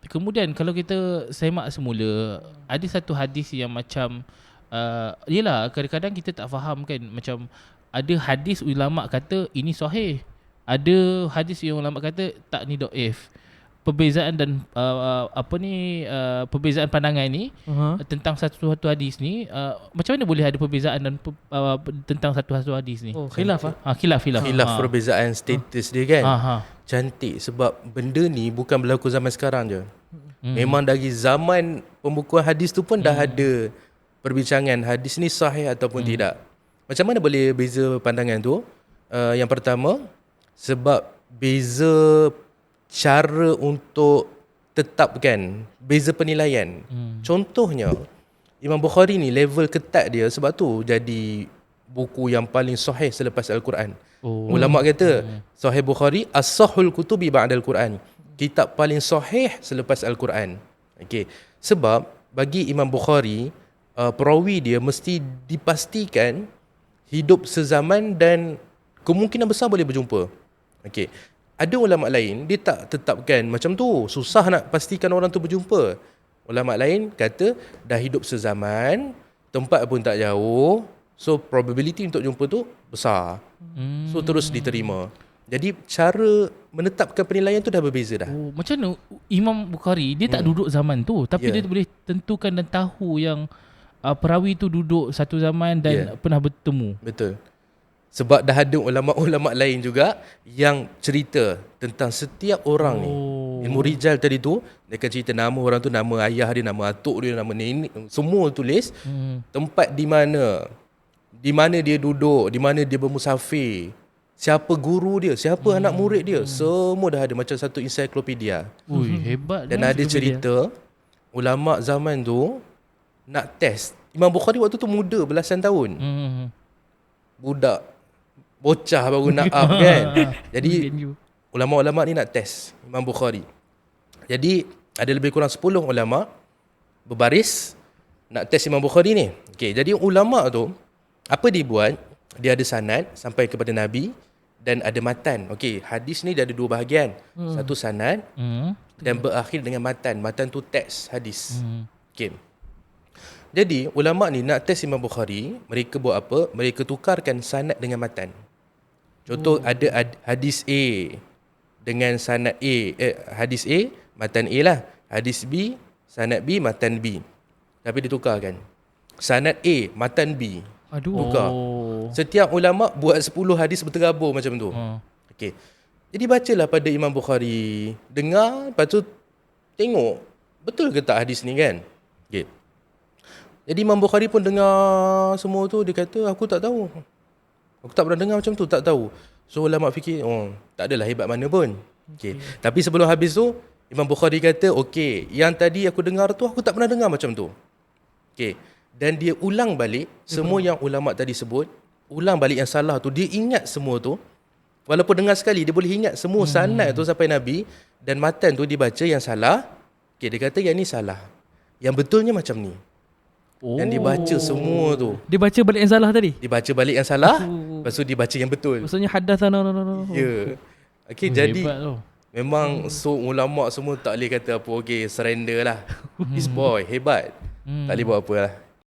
Kemudian kalau kita semak semula, ada satu hadis yang macam yelah kadang-kadang kita tak faham kan, macam ada hadis ulama kata ini sahih, ada hadis yang ulama kata tak, ni dhaif. Perbezaan dan perbezaan pandangan ni tentang satu hadis ni, macam mana boleh ada perbezaan dan tentang satu hadis ni? Khilaf khilaf perbezaan status dia kan. Cantik sebab benda ni bukan berlaku zaman sekarang je. Memang dari zaman pembukuan hadis tu pun dah ada perbincangan hadis ni sahih ataupun tidak. Macam mana boleh beza pandangan tu? Yang pertama, sebab beza cara untuk tetapkan, beza penilaian. Contohnya Imam Bukhari ni level ketat dia, sebab tu jadi buku yang paling sahih selepas Al-Quran. Ulama kata Sahih Bukhari as-sahhul kutubi ba'dal Quran, kitab paling sahih selepas Al-Quran. Okey, sebab bagi Imam Bukhari, perawi dia mesti dipastikan hidup sezaman dan kemungkinan besar boleh berjumpa. Okey, ada ulama lain dia tak tetapkan macam tu, susah nak pastikan orang tu berjumpa. Ulama lain kata dah hidup sezaman, tempat pun tak jauh, so probability untuk jumpa tu besar. So terus diterima. Jadi cara menetapkan penilaian tu dah berbeza dah. Macam mana Imam Bukhari dia tak duduk zaman tu, tapi dia boleh tentukan dan tahu yang perawi tu duduk satu zaman dan pernah bertemu. Betul. Sebab dah ada ulama-ulama lain juga yang cerita tentang setiap orang ni. Ilmu rijal tadi tu, dia akan cerita nama orang tu, nama ayah dia, nama atuk dia, nama nenek, semua tulis. Tempat di mana dia duduk, di mana dia bermusafir, siapa guru dia, siapa anak murid dia, semua dah ada macam satu ensiklopedia. Hebat. Dan ada cerita ulama zaman tu nak test. Imam Bukhari waktu tu muda, belasan tahun. Budak bocah baru nak up kan. Jadi ulama-ulama ni nak test Imam Bukhari. Jadi ada lebih kurang 10 ulama berbaris nak test Imam Bukhari ni. Okey, jadi ulama tu apa dia buat? Dia ada sanad sampai kepada Nabi dan ada matan. Okey, hadis ni dia ada dua bahagian. Satu sanad dan berakhir dengan matan. Matan tu teks hadis. Okey. Jadi ulama ni nak test Imam Bukhari, mereka buat apa? Mereka tukarkan sanad dengan matan. Contoh ada hadis A dengan sanad A, hadis A matan A lah, hadis B sanad B matan B. Tapi ditukarkan. Sanad A matan B. Tukar. Setiap ulama buat 10 hadis berterabur macam tu. Okey. Jadi bacalah pada Imam Bukhari, dengar, lepas tu tengok betul ke tak hadis ni kan. Okey. Jadi Imam Bukhari pun dengar semua tu, dia kata aku tak tahu. Aku tak pernah dengar macam tu, tak tahu. So ulama fikir, tak adalah hebat mana pun. Okay. Tapi sebelum habis tu, Imam Bukhari kata, okey, yang tadi aku dengar tu, aku tak pernah dengar macam tu. Okay. Dan dia ulang balik, semua yang ulama tadi sebut, ulang balik yang salah tu, dia ingat semua tu. Walaupun dengar sekali, dia boleh ingat semua sanad tu sampai Nabi, dan matan tu dibaca yang salah. Okay, dia kata yang ni salah. Yang betulnya macam ni. Dan dia baca semua tu. Dia baca balik yang salah tadi? Dia baca balik yang salah, lepas tu dia baca yang betul. Maksudnya hadatsana. Ya. Okay, jadi memang ulama semua tak boleh kata apa, okay, surrender lah. This boy hebat. Tak boleh buat apa lah.